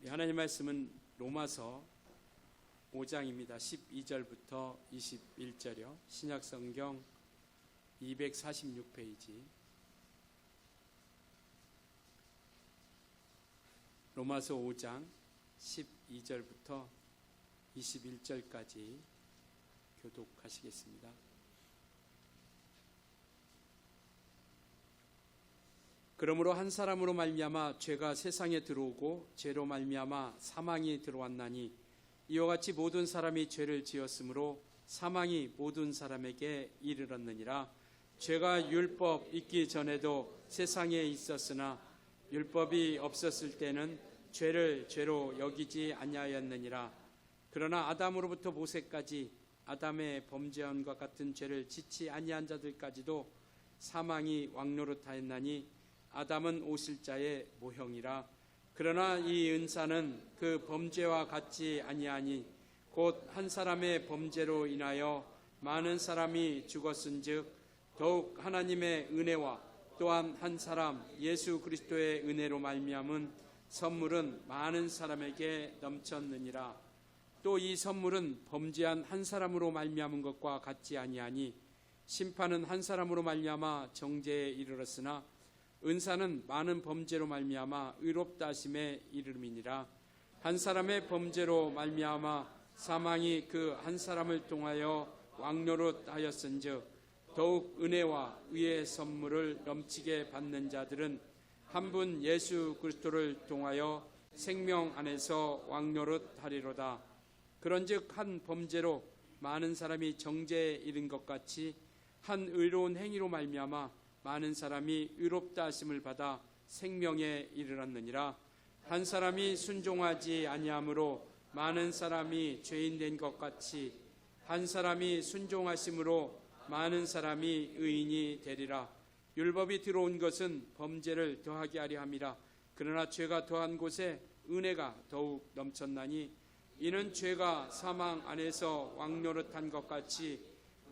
하나님 말씀은 로마서 5장입니다. 12절부터 21절이요. 신약성경 246페이지. 로마서 5장 12절부터 21절까지 교독하시겠습니다. 그러므로 한 사람으로 말미암아 죄가 세상에 들어오고 죄로 말미암아 사망이 들어왔나니 이와 같이 모든 사람이 죄를 지었으므로 사망이 모든 사람에게 이르렀느니라. 죄가 율법 있기 전에도 세상에 있었으나 율법이 없었을 때는 죄를 죄로 여기지 아니하였느니라. 그러나 아담으로부터 모세까지 아담의 범죄함과 같은 죄를 짓지 아니한 자들까지도 사망이 왕노릇하였나니 아담은 오실자의 모형이라. 그러나 이 은사는 그 범죄와 같지 아니하니 곧 한 사람의 범죄로 인하여 많은 사람이 죽었은즉 더욱 하나님의 은혜와 또한 한 사람 예수 그리스도의 은혜로 말미암은 선물은 많은 사람에게 넘쳤느니라. 또 이 선물은 범죄한 한 사람으로 말미암은 것과 같지 아니하니 심판은 한 사람으로 말미암아 정죄에 이르렀으나 은사는 많은 범죄로 말미암아 의롭다 하심에 이름이니라. 한 사람의 범죄로 말미암아 사망이 그 한 사람을 통하여 왕노릇하였은즉 더욱 은혜와 의의 선물을 넘치게 받는 자들은 한 분 예수 그리스도를 통하여 생명 안에서 왕노릇하리로다. 그런즉 한 범죄로 많은 사람이 정죄에 이른 것 같이 한 의로운 행위로 말미암아 많은 사람이 의롭다 하심을 받아 생명에 이르렀느니라. 한 사람이 순종하지 아니함으로 많은 사람이 죄인 된 것 같이 한 사람이 순종하심으로 많은 사람이 의인이 되리라. 율법이 들어온 것은 범죄를 더하게 하려 함이라. 그러나 죄가 더한 곳에 은혜가 더욱 넘쳤나니 이는 죄가 사망 안에서 왕노릇한 것 같이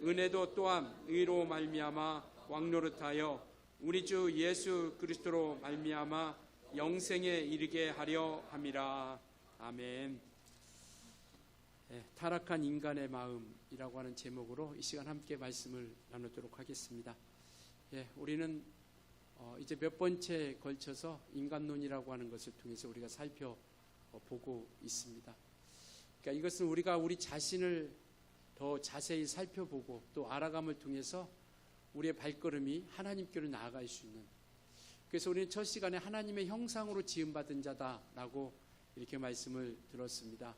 은혜도 또한 의로 말미암아 왕노릇하여 우리 주 예수 그리스도로 말미암아 영생에 이르게 하려 함이라. 아멘. 타락한 인간의 마음이라고 하는 제목으로 이 시간 함께 말씀을 나누도록 하겠습니다. 우리는 이제 몇 번째 걸쳐서 인간론이라고 하는 것을 통해서 우리가 살펴보고 있습니다. 그러니까 이것은 우리가 우리 자신을 더 자세히 살펴보고 또 알아감을 통해서 우리의 발걸음이 하나님께로 나아갈 수 있는, 그래서 우리는 첫 시간에 하나님의 형상으로 지음받은 자다라고 이렇게 말씀을 들었습니다.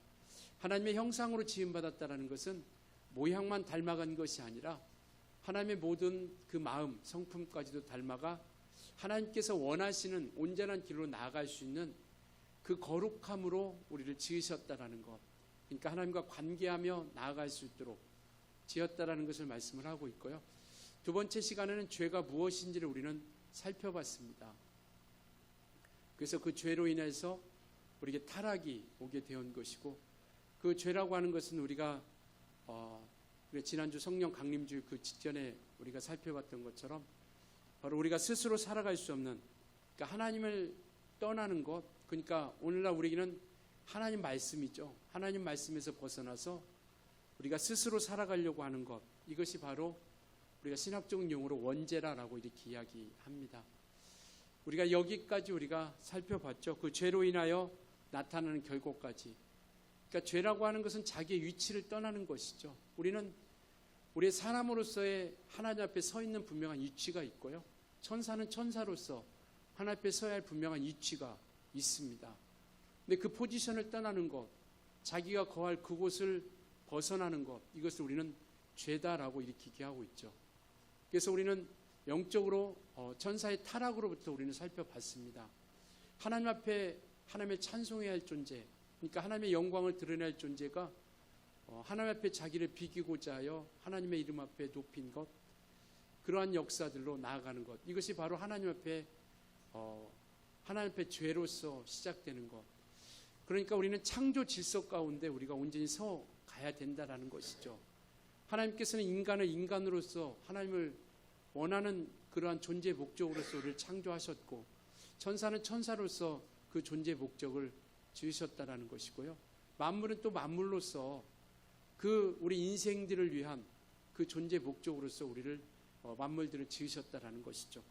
하나님의 형상으로 지음받았다는 것은 모양만 닮아간 것이 아니라 하나님의 모든 그 마음, 성품까지도 닮아가 하나님께서 원하시는 온전한 길로 나아갈 수 있는 그 거룩함으로 우리를 지으셨다라는 것, 그러니까 하나님과 관계하며 나아갈 수 있도록 지었다라는 것을 말씀을 하고 있고요. 두 번째 시간에는 죄가 무엇인지를 우리는 살펴봤습니다. 그래서 그 죄로 인해서 우리에게 타락이 오게 되온 것이고, 그 죄라고 하는 것은 우리가 지난주 성령 강림주일 그 직전에 우리가 살펴봤던 것처럼 바로 우리가 스스로 살아갈 수 없는, 그러니까 하나님을 떠나는 것, 그러니까 오늘날 우리에게는 하나님 말씀이죠. 하나님 말씀에서 벗어나서 우리가 스스로 살아가려고 하는 것, 이것이 바로 우리가 신학적 용어로 원죄라라고 이렇게 이야기합니다. 우리가 여기까지 우리가 살펴봤죠. 그 죄로 인하여 나타나는 결과까지. 그러니까 죄라고 하는 것은 자기의 위치를 떠나는 것이죠. 우리는 우리의 사람으로서의 하나님 앞에 서 있는 분명한 위치가 있고요. 천사는 천사로서 하나님 앞에 서야 할 분명한 위치가 있습니다. 근데 그 포지션을 떠나는 것, 자기가 거할 그곳을 벗어나는 것, 이것을 우리는 죄다라고 이렇게 얘기하고 있죠. 그래서 우리는 영적으로 천사의 타락으로부터 우리는 살펴봤습니다. 하나님 앞에 하나님의 찬송해야 할 존재, 그러니까 하나님의 영광을 드러낼 존재가 하나님 앞에 자기를 비기고자 하여 하나님의 이름 앞에 높인 것, 그러한 역사들로 나아가는 것, 이것이 바로 하나님 앞에 죄로서 시작되는 것. 그러니까 우리는 창조 질서 가운데 우리가 온전히 서 가야 된다라는 것이죠. 하나님께서는 인간을 인간으로서 하나님을 원하는 그러한 존재 목적으로서 우리를 창조하셨고, 천사는 천사로서 그 존재 목적을 지으셨다라는 것이고요. 만물은 또 만물로서 우리 인생들을 위한 그 존재 목적으로서 우리를 만물들을 지으셨다라는 것이죠.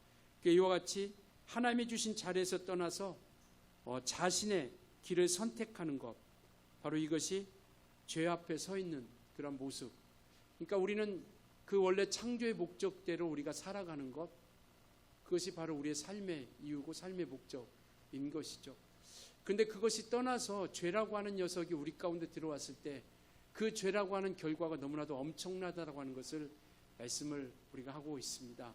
이와 같이 하나님이 주신 자리에서 떠나서 자신의 길을 선택하는 것, 바로 이것이 죄 앞에 서 있는 그런 모습. 그러니까 우리는 그 원래 창조의 목적대로 우리가 살아가는 것, 그것이 바로 우리의 삶의 이유고 삶의 목적인 것이죠. 그런데 그것이 떠나서 죄라고 하는 녀석이 우리 가운데 들어왔을 때 그 죄라고 하는 결과가 너무나도 엄청나다라고 하는 것을 말씀을 우리가 하고 있습니다.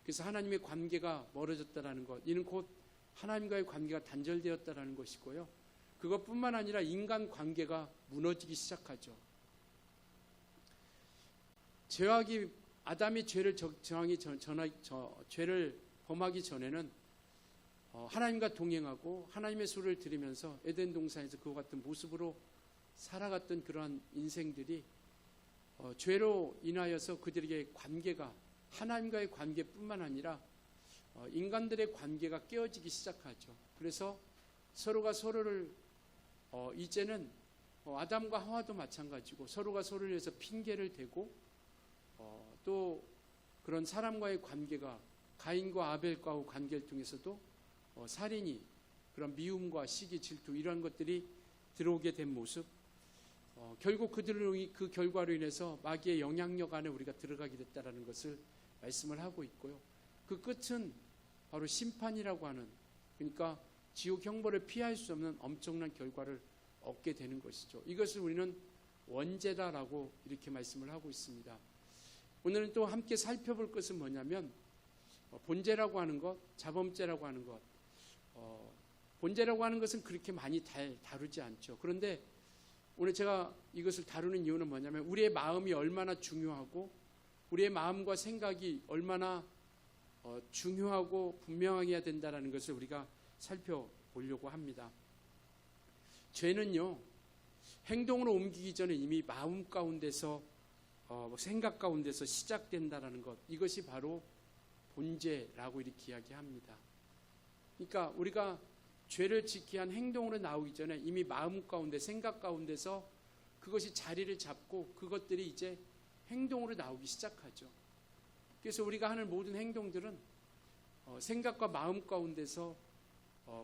그래서 하나님의 관계가 멀어졌다라는 것, 이는 곧 하나님과의 관계가 단절되었다라는 것이고요. 그것뿐만 아니라 인간 관계가 무너지기 시작하죠. 아담이 죄를 죄를 범하기 전에는 하나님과 동행하고 하나님의 소리를 들으면서 에덴 동산에서 그와 같은 모습으로 살아갔던 그러한 인생들이 죄로 인하여서 그들에게 관계가 하나님과의 관계뿐만 아니라 인간들의 관계가 깨어지기 시작하죠. 그래서 서로가 서로를 이제는 아담과 하와도 마찬가지고 서로가 서로를 위해서 핑계를 대고 또 그런 사람과의 관계가 가인과 아벨과의 관계를 통해서도 살인이 그런 미움과 시기, 질투 이러한 것들이 들어오게 된 모습, 결국 그 결과로 인해서 마귀의 영향력 안에 우리가 들어가게 됐다라는 것을 말씀을 하고 있고요. 그 끝은 바로 심판이라고 하는, 그러니까 지옥 형벌을 피할 수 없는 엄청난 결과를 얻게 되는 것이죠. 이것을 우리는 원죄다라고 이렇게 말씀을 하고 있습니다. 오늘은 또 함께 살펴볼 것은 뭐냐면 본죄라고 하는 것, 자범죄라고 하는 것. 본죄라고 하는 것은 그렇게 많이 다루지 않죠. 그런데 오늘 제가 이것을 다루는 이유는 뭐냐면 우리의 마음이 얼마나 중요하고 우리의 마음과 생각이 얼마나 중요하고 분명하게 해야 된다는 것을 우리가 살펴보려고 합니다. 죄는요, 행동으로 옮기기 전에 이미 마음 가운데서 생각 가운데서 시작된다는 것, 이것이 바로 본죄라고 이렇게 이야기합니다. 그러니까 우리가 죄를 짓기 위한 행동으로 나오기 전에 이미 마음 가운데 생각 가운데서 그것이 자리를 잡고 그것들이 이제 행동으로 나오기 시작하죠. 그래서 우리가 하는 모든 행동들은 생각과 마음 가운데서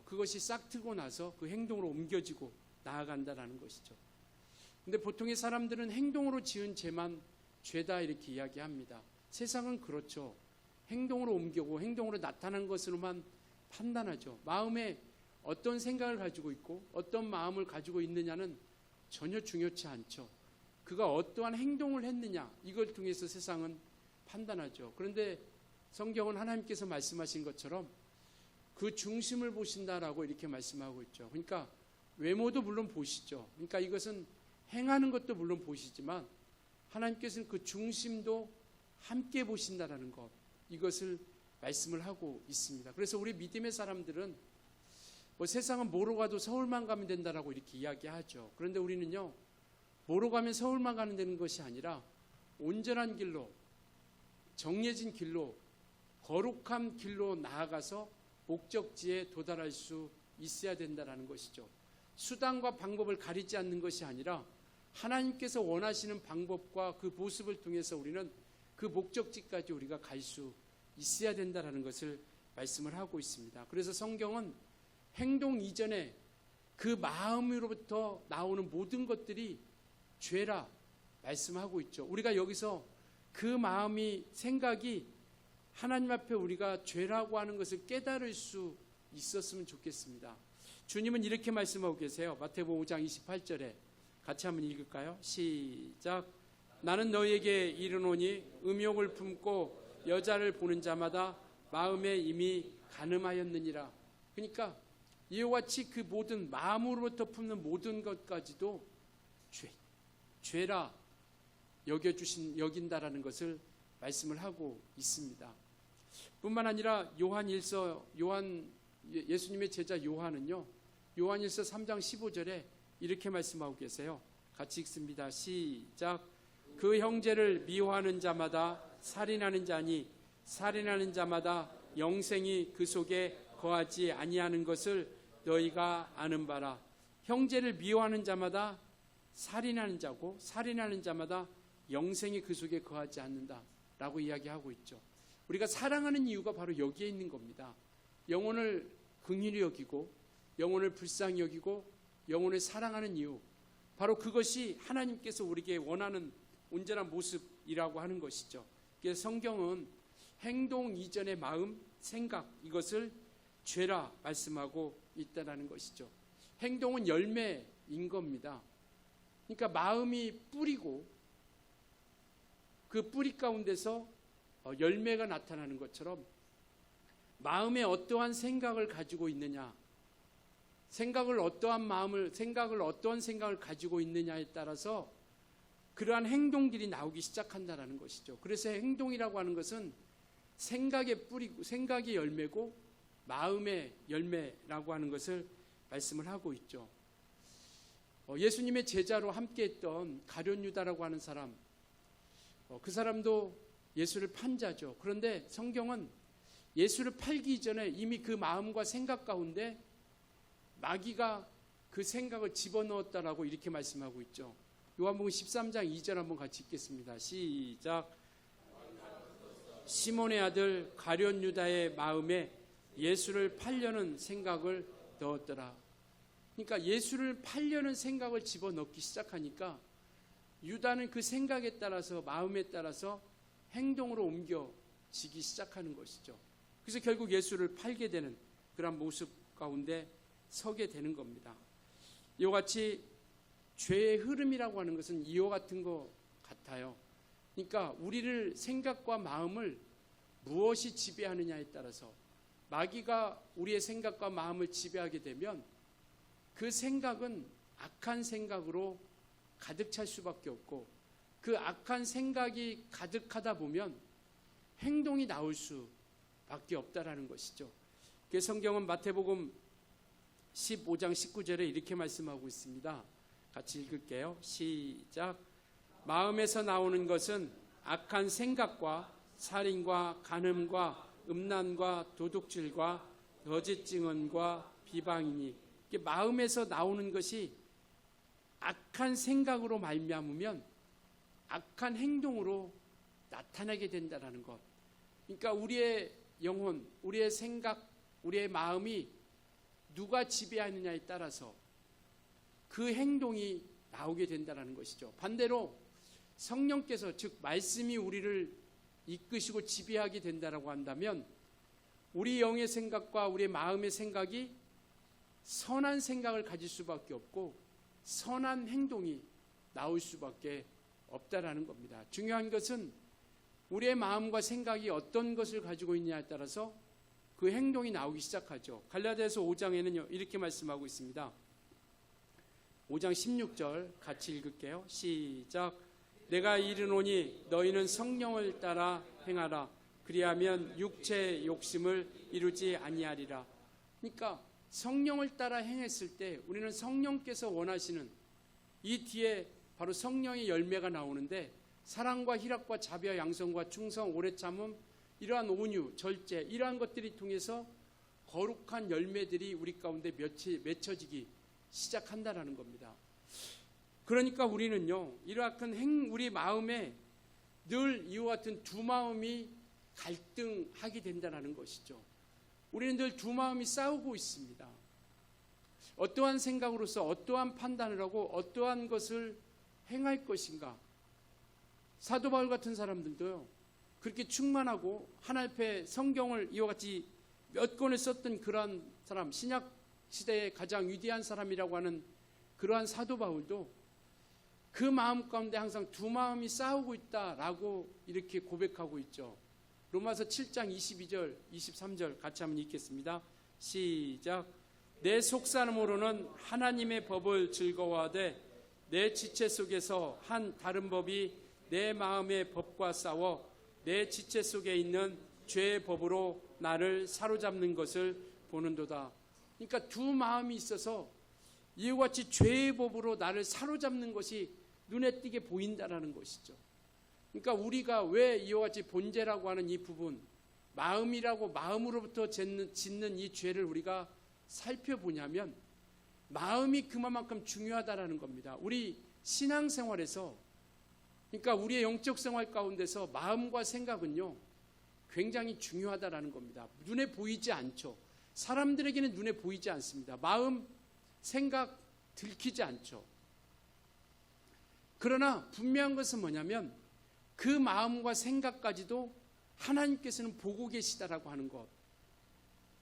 그것이 싹트고 나서 그 행동으로 옮겨지고 나아간다는 것이죠. 근데 보통의 사람들은 행동으로 지은 죄만 죄다 이렇게 이야기합니다. 세상은 그렇죠. 행동으로 옮기고 행동으로 나타난 것으로만 판단하죠. 마음에 어떤 생각을 가지고 있고 어떤 마음을 가지고 있느냐는 전혀 중요치 않죠. 그가 어떠한 행동을 했느냐, 이걸 통해서 세상은 판단하죠. 그런데 성경은 하나님께서 말씀하신 것처럼 그 중심을 보신다라고 이렇게 말씀하고 있죠. 그러니까 외모도 물론 보시죠. 그러니까 이것은 행하는 것도 물론 보시지만 하나님께서는 그 중심도 함께 보신다라는 것, 이것을 말씀을 하고 있습니다. 그래서 우리 믿음의 사람들은 세상은 뭐로 가도 서울만 가면 된다라고 이렇게 이야기하죠. 그런데 우리는요, 뭐로 가면 서울만 가는 되는 것이 아니라 온전한 길로, 정해진 길로, 거룩한 길로 나아가서 목적지에 도달할 수 있어야 된다는 것이죠. 수단과 방법을 가리지 않는 것이 아니라 하나님께서 원하시는 방법과 그 모습을 통해서 우리는 그 목적지까지 우리가 갈 수 있어야 된다는 것을 말씀을 하고 있습니다. 그래서 성경은 행동 이전에 그 마음으로부터 나오는 모든 것들이 죄라 말씀하고 있죠. 우리가 여기서 그 마음이, 생각이 하나님 앞에 우리가 죄라고 하는 것을 깨달을 수 있었으면 좋겠습니다. 주님은 이렇게 말씀하고 계세요. 마태복음 5장 28절에 같이 한번 읽을까요? 시작. 나는 너희에게 이르노니 음욕을 품고 여자를 보는 자마다 마음에 이미 간음하였느니라. 그러니까 이와 같이 그 모든 마음으로부터 품는 모든 것까지도 죄라 여긴다라는 것을 말씀을 하고 있습니다. 뿐만 아니라 예수님의 제자 요한은요, 요한일서 3장 15절에 이렇게 말씀하고 계세요. 같이 읽습니다. 시작. 그 형제를 미워하는 자마다 살인하는 자니 살인하는 자마다 영생이 그 속에 거하지 아니하는 것을 너희가 아는 바라. 형제를 미워하는 자마다 살인하는 자고 살인하는 자마다 영생이 그 속에 거하지 않는다라고 이야기하고 있죠. 우리가 사랑하는 이유가 바로 여기에 있는 겁니다. 영혼을 긍휼히 여기고 영혼을 불쌍히 여기고 영혼을 사랑하는 이유, 바로 그것이 하나님께서 우리에게 원하는 온전한 모습이라고 하는 것이죠. 그래서 성경은 행동 이전의 마음, 생각, 이것을 죄라 말씀하고 있다는 것이죠. 행동은 열매인 겁니다. 그러니까 마음이 뿌리고 그 뿌리 가운데서 열매가 나타나는 것처럼 마음에 어떠한 생각을 가지고 있느냐, 어떠한 생각을 가지고 있느냐에 따라서 그러한 행동들이 나오기 시작한다는 것이죠. 그래서 행동이라고 하는 것은 생각의 뿌리고 생각의 열매고 마음의 열매라고 하는 것을 말씀을 하고 있죠. 예수님의 제자로 함께했던 가룟 유다라고 하는 사람, 그 사람도 예수를 판 자죠. 그런데 성경은 예수를 팔기 전에 이미 그 마음과 생각 가운데 마귀가 그 생각을 집어넣었다라고 이렇게 말씀하고 있죠. 요한복음 13장 2절 한번 같이 읽겠습니다. 시작. 시몬의 아들 가룟 유다의 마음에 예수를 팔려는 생각을 넣었더라. 그러니까 예수를 팔려는 생각을 집어넣기 시작하니까 유다는 그 생각에 따라서 마음에 따라서 행동으로 옮겨지기 시작하는 것이죠. 그래서 결국 예수를 팔게 되는 그런 모습 가운데 서게 되는 겁니다. 이와 같이 죄의 흐름이라고 하는 것은 이와 같은 것 같아요. 그러니까 우리를 생각과 마음을 무엇이 지배하느냐에 따라서 마귀가 우리의 생각과 마음을 지배하게 되면 그 생각은 악한 생각으로 가득 찰 수밖에 없고 그 악한 생각이 가득하다 보면 행동이 나올 수밖에 없다라는 것이죠. 성경은 마태복음 15장 19절에 이렇게 말씀하고 있습니다. 같이 읽을게요. 시작. 마음에서 나오는 것은 악한 생각과 살인과 간음과 음란과 도둑질과 거짓 증언과 비방이니, 마음에서 나오는 것이 악한 생각으로 말미암으면 악한 행동으로 나타나게 된다는 것. 그러니까 우리의 영혼, 우리의 생각, 우리의 마음이 누가 지배하느냐에 따라서 그 행동이 나오게 된다는 것이죠. 반대로 성령께서, 즉 말씀이 우리를 이끄시고 지배하게 된다라고 한다면 우리 영의 생각과 우리의 마음의 생각이 선한 생각을 가질 수밖에 없고 선한 행동이 나올 수밖에 없다라는 겁니다. 중요한 것은 우리의 마음과 생각이 어떤 것을 가지고 있냐에 따라서 그 행동이 나오기 시작하죠. 갈라디아서 5장에는 이렇게 말씀하고 있습니다. 5장 16절 같이 읽을게요. 시작. 내가 이르노니 너희는 성령을 따라 행하라. 그리하면 육체의 욕심을 이루지 아니하리라. 그러니까 성령을 따라 행했을 때 우리는 성령께서 원하시는, 이 뒤에 바로 성령의 열매가 나오는데 사랑과 희락과 자비와 양성과 충성, 오래 참음, 이러한 온유, 절제, 이러한 것들이 통해서 거룩한 열매들이 우리 가운데 맺혀지기 시작한다라는 겁니다. 그러니까 우리는요, 이러한 우리 마음에 늘 이와 같은 두 마음이 갈등하게 된다는 것이죠. 우리는 늘 두 마음이 싸우고 있습니다. 어떠한 생각으로서 어떠한 판단을 하고 어떠한 것을 행할 것인가. 사도 바울 같은 사람들도요, 그렇게 충만하고 하나님의 성경을 이와 같이 몇 권을 썼던 그러한 사람, 신약 시대의 가장 위대한 사람이라고 하는 그러한 사도 바울도 그 마음 가운데 항상 두 마음이 싸우고 있다라고 이렇게 고백하고 있죠. 로마서 7장 22절 23절 같이 한번 읽겠습니다. 시작. 내 속사람으로는 하나님의 법을 즐거워하되 내 지체 속에서 한 다른 법이 내 마음의 법과 싸워 내 지체 속에 있는 죄의 법으로 나를 사로잡는 것을 보는도다. 그러니까 두 마음이 있어서 이와 같이 죄의 법으로 나를 사로잡는 것이 눈에 띄게 보인다라는 것이죠. 그러니까 우리가 왜 이와 같이 본죄라고 하는 이 부분, 마음이라고 마음으로부터 짓는 이 죄를 우리가 살펴보냐면 마음이 그만큼 중요하다라는 겁니다. 우리 신앙생활에서, 그러니까 우리의 영적 생활 가운데서 마음과 생각은요 굉장히 중요하다라는 겁니다. 눈에 보이지 않죠. 사람들에게는 눈에 보이지 않습니다. 마음, 생각 들키지 않죠. 그러나 분명한 것은 뭐냐면 그 마음과 생각까지도 하나님께서는 보고 계시다라고 하는 것.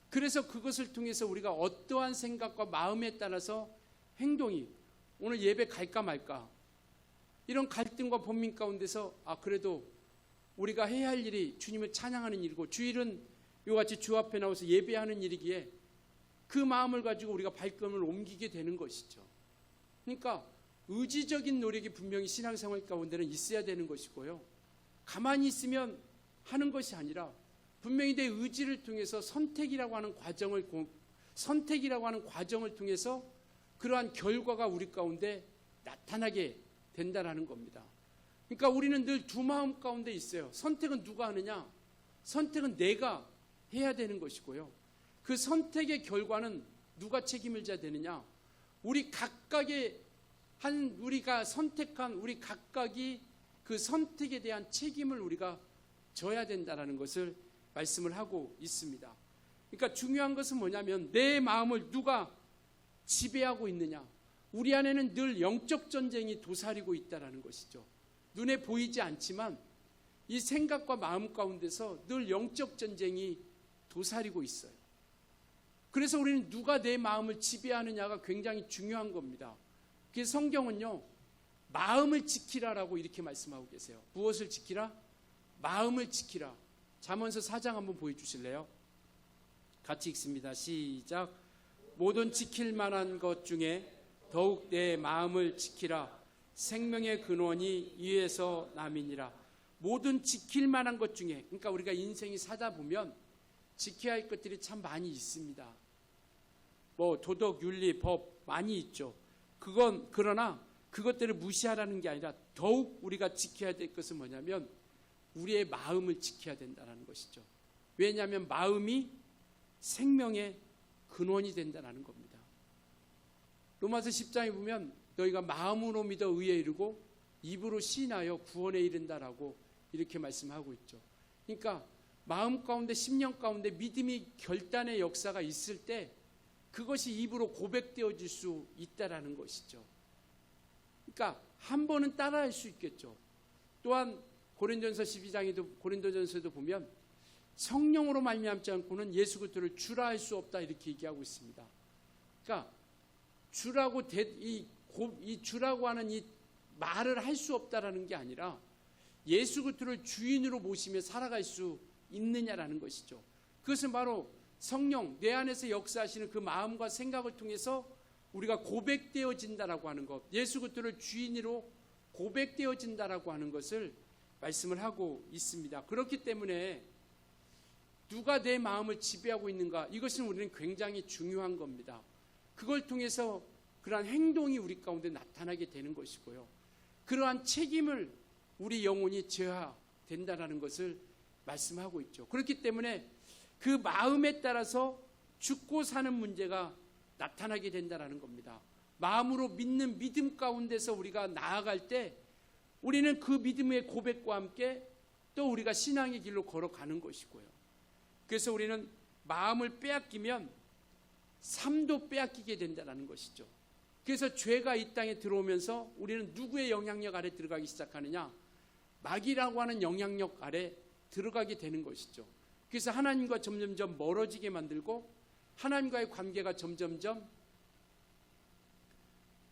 그래서 그것을 통해서 우리가 어떠한 생각과 마음에 따라서 행동이, 오늘 예배 갈까 말까, 이런 갈등과 번민 가운데서 그래도 우리가 해야 할 일이 주님을 찬양하는 일이고 주일은 이같이 주 앞에 나와서 예배하는 일이기에 그 마음을 가지고 우리가 발걸음을 옮기게 되는 것이죠. 그러니까 의지적인 노력이 분명히 신앙생활 가운데는 있어야 되는 것이고요. 가만히 있으면 하는 것이 아니라 분명히 내 의지를 통해서 선택이라고 하는 과정을 통해서 그러한 결과가 우리 가운데 나타나게 된다라는 겁니다. 그러니까 우리는 늘 두 마음 가운데 있어요. 선택은 누가 하느냐? 선택은 내가 해야 되는 것이고요. 그 선택의 결과는 누가 책임을 져야 되느냐? 우리가 선택한 우리 각각이 그 선택에 대한 책임을 우리가 져야 된다라는 것을 말씀을 하고 있습니다. 그러니까 중요한 것은 뭐냐면 내 마음을 누가 지배하고 있느냐? 우리 안에는 늘 영적 전쟁이 도사리고 있다라는 것이죠. 눈에 보이지 않지만 이 생각과 마음 가운데서 늘 영적 전쟁이 도사리고 있어요. 그래서 우리는 누가 내 마음을 지배하느냐가 굉장히 중요한 겁니다. 그래서 성경은요 마음을 지키라라고 이렇게 말씀하고 계세요. 무엇을 지키라? 마음을 지키라. 잠언서 4장 한번 보여주실래요? 같이 읽습니다. 시작. 모든 지킬 만한 것 중에 더욱 내 마음을 지키라. 생명의 근원이 이에서 남이니라. 모든 지킬 만한 것 중에, 그러니까 우리가 인생이 사다 보면 지켜야 할 것들이 참 많이 있습니다. 도덕, 윤리, 법 많이 있죠. 그러나 그것들을 무시하라는 게 아니라 더욱 우리가 지켜야 될 것은 뭐냐면 우리의 마음을 지켜야 된다는 것이죠. 왜냐하면 마음이 생명의 근원이 된다는 겁니다. 로마서 10장에 보면 너희가 마음으로 믿어 의에 이르고 입으로 시인하여 구원에 이른다라고 이렇게 말씀하고 있죠. 그러니까 마음 가운데, 심령 가운데 믿음이 결단의 역사가 있을 때 그것이 입으로 고백되어질 수 있다라는 것이죠. 그러니까 한 번은 따라할 수 있겠죠. 또한 고린도전서 12장에도 보면 성령으로 말미암지 않고는 예수 그리스도를 주라 할 수 없다 이렇게 얘기하고 있습니다. 그러니까 주라고 하는 이 말을 할 수 없다라는 게 아니라 예수 그리스도를 주인으로 모시며 살아갈 수 있느냐라는 것이죠. 그것은 바로 성령, 내 안에서 역사하시는 그 마음과 생각을 통해서 우리가 고백되어진다라고 하는 것, 예수 그리스도를 주인으로 고백되어진다라고 하는 것을 말씀을 하고 있습니다. 그렇기 때문에 누가 내 마음을 지배하고 있는가, 이것은 우리는 굉장히 중요한 겁니다. 그걸 통해서 그러한 행동이 우리 가운데 나타나게 되는 것이고요. 그러한 책임을 우리 영혼이 져야 된다는 것을 말씀하고 있죠. 그렇기 때문에 그 마음에 따라서 죽고 사는 문제가 나타나게 된다는 겁니다. 마음으로 믿는 믿음 가운데서 우리가 나아갈 때 우리는 그 믿음의 고백과 함께 또 우리가 신앙의 길로 걸어가는 것이고요. 그래서 우리는 마음을 빼앗기면 삶도 빼앗기게 된다는 것이죠. 그래서 죄가 이 땅에 들어오면서 우리는 누구의 영향력 아래 들어가기 시작하느냐? 마귀라고 하는 영향력 아래 들어가게 되는 것이죠. 그래서 하나님과 점점점 멀어지게 만들고 하나님과의 관계가 점점점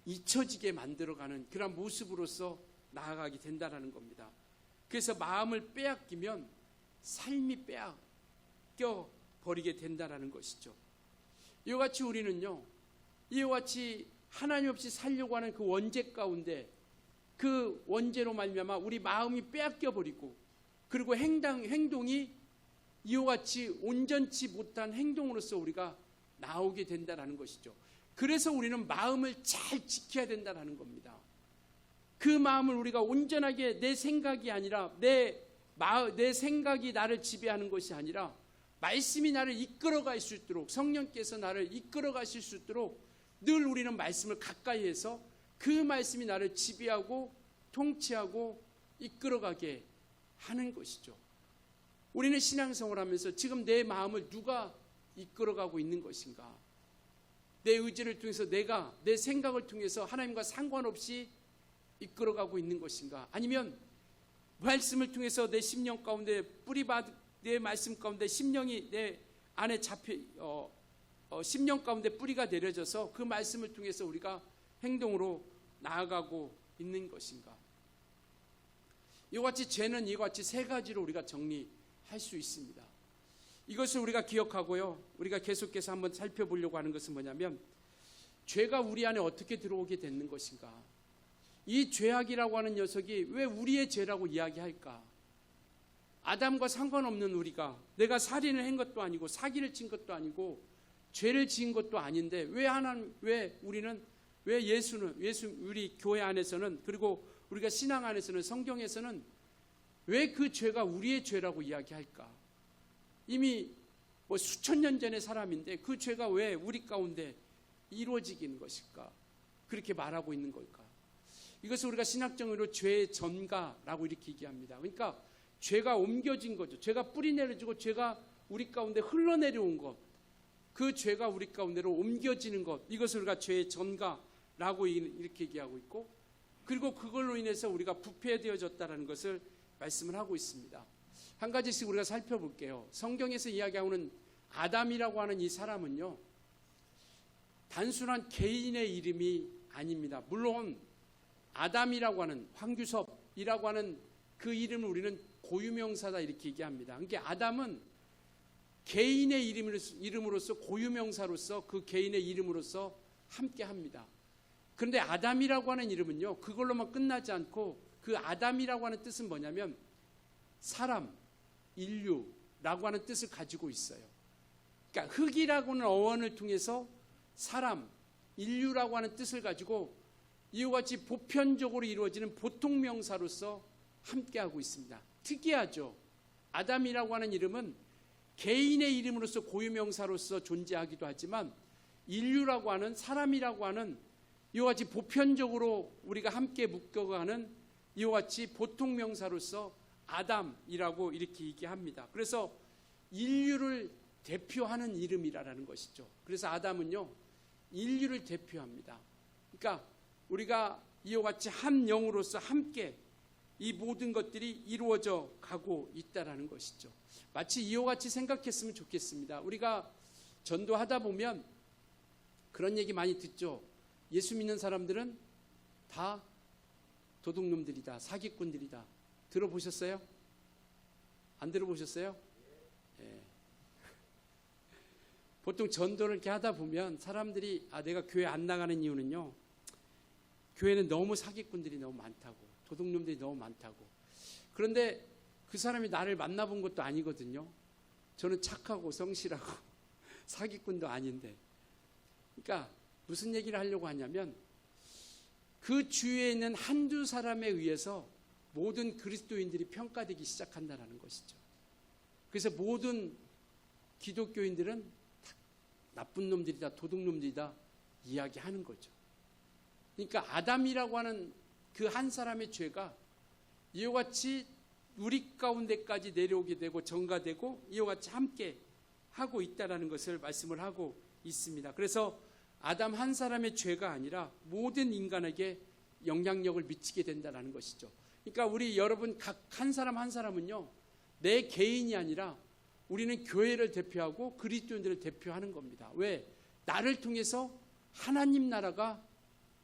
잊혀지게 만들어가는 그런 모습으로서 나아가게 된다는 겁니다. 그래서 마음을 빼앗기면 삶이 빼앗겨 버리게 된다는 것이죠. 이와 같이 우리는요, 이와 같이 하나님 없이 살려고 하는 그 원죄 가운데 그 원죄로 말미암아 우리 마음이 빼앗겨 버리고 그리고 행동이 이와 같이 온전치 못한 행동으로서 우리가 나오게 된다는 것이죠. 그래서 우리는 마음을 잘 지켜야 된다는 겁니다. 그 마음을 우리가 온전하게 내 생각이 아니라 내 생각이 나를 지배하는 것이 아니라 말씀이 나를 이끌어 갈 수 있도록 성령께서 나를 이끌어 가실 수 있도록 늘 우리는 말씀을 가까이 해서 그 말씀이 나를 지배하고 통치하고 이끌어가게 하는 것이죠. 우리는 신앙생활을 하면서 지금 내 마음을 누가 이끌어가고 있는 것인가? 내 의지를 통해서 내가 내 생각을 통해서 하나님과 상관없이 이끌어가고 있는 것인가? 아니면 말씀을 통해서 내 심령 가운데 내 말씀 가운데 심령이 내 안에 심령 가운데 뿌리가 내려져서 그 말씀을 통해서 우리가 행동으로 나아가고 있는 것인가? 이와 같이 죄는 이와 같이 세 가지로 우리가 정리할 수 있습니다. 이것을 우리가 기억하고요, 우리가 계속해서 한번 살펴보려고 하는 것은 뭐냐면, 죄가 우리 안에 어떻게 들어오게 되는 것인가? 이 죄악이라고 하는 녀석이 왜 우리의 죄라고 이야기할까? 아담과 상관없는 우리가, 내가 살인을 한 것도 아니고 사기를 친 것도 아니고 죄를 지은 것도 아닌데 왜 우리는, 왜 우리 교회 안에서는, 그리고 우리가 신앙 안에서는, 성경에서는 왜 그 죄가 우리의 죄라고 이야기할까? 이미 수천 년 전의 사람인데 그 죄가 왜 우리 가운데 이루어지는 것일까? 그렇게 말하고 있는 걸까? 이것을 우리가 신학적으로 죄의 전가라고 이렇게 얘기합니다. 그러니까 죄가 옮겨진 거죠. 죄가 뿌리 내려지고 죄가 우리 가운데 흘러내려온 것, 그 죄가 우리 가운데로 옮겨지는 것, 이것을 우리가 죄의 전가라고 이렇게 얘기하고 있고, 그리고 그걸로 인해서 우리가 부패되어졌다는 것을 말씀을 하고 있습니다. 한 가지씩 우리가 살펴볼게요. 성경에서 이야기하는 아담이라고 하는 이 사람은요, 단순한 개인의 이름이 아닙니다. 물론 아담이라고 하는, 황규섭이라고 하는 그 이름을 우리는 고유명사다 이렇게 얘기합니다. 그러니까 아담은 개인의 이름으로서, 고유명사로서, 그 개인의 이름으로서 함께 합니다. 그런데 아담이라고 하는 이름은요, 그걸로만 끝나지 않고 그 아담이라고 하는 뜻은 뭐냐면 사람, 인류라고 하는 뜻을 가지고 있어요. 그러니까 흙이라고 하는 어원을 통해서 사람, 인류라고 하는 뜻을 가지고 이와 같이 보편적으로 이루어지는 보통명사로서 함께하고 있습니다. 특이하죠. 아담이라고 하는 이름은 개인의 이름으로서 고유명사로서 존재하기도 하지만 인류라고 하는, 사람이라고 하는 이와 같이 보편적으로 우리가 함께 묶어가는 이와 같이 보통명사로서 아담이라고 이렇게 얘기합니다. 그래서 인류를 대표하는 이름이라는 것이죠. 그래서 아담은요, 인류를 대표합니다. 그러니까 우리가 이와 같이 한 영으로서 함께 이 모든 것들이 이루어져 가고 있다는 것이죠. 마치 이와 같이 생각했으면 좋겠습니다. 우리가 전도하다 보면 그런 얘기 많이 듣죠. 예수 믿는 사람들은 다 도둑놈들이다, 사기꾼들이다. 들어보셨어요? 안 들어보셨어요? 예. 보통 전도를 이렇게 하다 보면 사람들이 내가 교회 안 나가는 이유는요, 교회는 너무 사기꾼들이 너무 많다고, 도둑놈들이 너무 많다고. 그런데 그 사람이 나를 만나본 것도 아니거든요. 저는 착하고 성실하고 사기꾼도 아닌데. 그러니까 무슨 얘기를 하려고 하냐면, 그 주위에 있는 한두 사람에 의해서 모든 그리스도인들이 평가되기 시작한다는 것이죠. 그래서 모든 기독교인들은 나쁜 놈들이다, 도둑놈들이다 이야기하는 거죠. 그러니까 아담이라고 하는 그 한 사람의 죄가 이와 같이 우리 가운데까지 내려오게 되고 전가되고 이와 같이 함께 하고 있다는 것을 말씀을 하고 있습니다. 그래서 아담 한 사람의 죄가 아니라 모든 인간에게 영향력을 미치게 된다는 것이죠. 그러니까 우리 여러분 각 한 사람 한 사람은요, 내 개인이 아니라 우리는 교회를 대표하고 그리스도인들을 대표하는 겁니다. 왜? 나를 통해서 하나님 나라가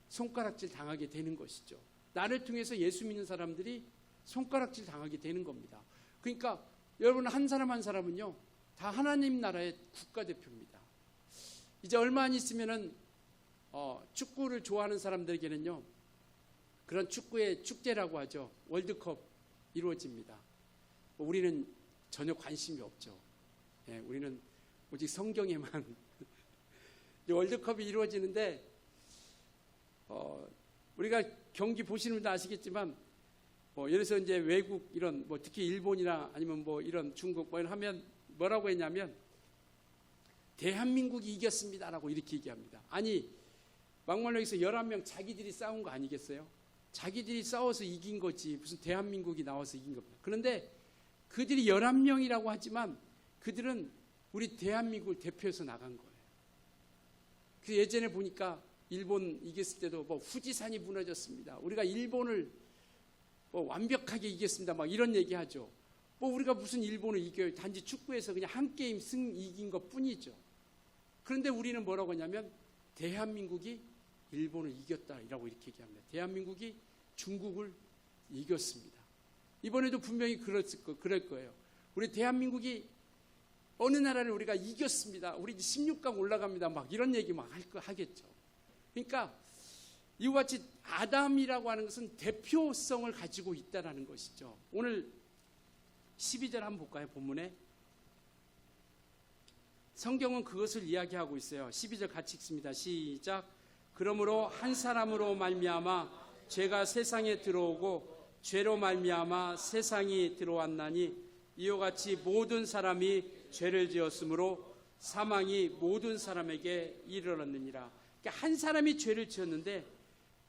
손가락질 당하게 되는 것이죠. 나를 통해서 예수 믿는 사람들이 손가락질 당하게 되는 겁니다. 그러니까 여러분 한 사람 한 사람은요, 다 하나님 나라의 국가대표입니다. 이제 얼마 안 있으면은 축구를 좋아하는 사람들에게는요, 그런 축구의 축제라고 하죠. 월드컵 이루어집니다. 우리는 전혀 관심이 없죠. 예, 우리는 오직 성경에만 월드컵이 이루어지는데, 우리가 경기 보시는 분들 아시겠지만, 예를 들어서 이제 외국 이런 특히 일본이나 아니면 이런 중국 이런 하면 뭐라고 했냐면 대한민국이 이겼습니다라고 이렇게 얘기합니다. 아니 막말로에서 11명 자기들이 싸운 거 아니겠어요? 자기들이 싸워서 이긴 거지 무슨 대한민국이 나와서 이긴 겁니다. 그런데 그들이 11명이라고 하지만 그들은 우리 대한민국을 대표해서 나간 거예요. 그 예전에 보니까 일본 이겼을 때도 뭐 후지산이 무너졌습니다. 우리가 일본을 뭐 완벽하게 이겼습니다. 막 이런 얘기하죠. 뭐 우리가 무슨 일본을 이겨요? 단지 축구에서 그냥 한 게임 이긴 것 뿐이죠. 그런데 우리는 뭐라고 하냐면 대한민국이 일본을 이겼다라고 이렇게 얘기합니다. 대한민국이 중국을 이겼습니다. 이번에도 분명히 그럴 거예요. 우리 대한민국이 어느 나라를 우리가 이겼습니다. 우리 16강 올라갑니다. 막 이런 얘기 막 하겠죠. 그러니까 이와 같이 아담이라고 하는 것은 대표성을 가지고 있다는 것이죠. 오늘 12절 한번 볼까요? 본문에 성경은 그것을 이야기하고 있어요. 12절 같이 읽습니다. 시작. 그러므로 한 사람으로 말미암아 죄가 세상에 들어오고 죄로 말미암아 세상이 들어왔나니 이와 같이 모든 사람이 죄를 지었으므로 사망이 모든 사람에게 이르렀느니라. 그러니까 한 사람이 죄를 지었는데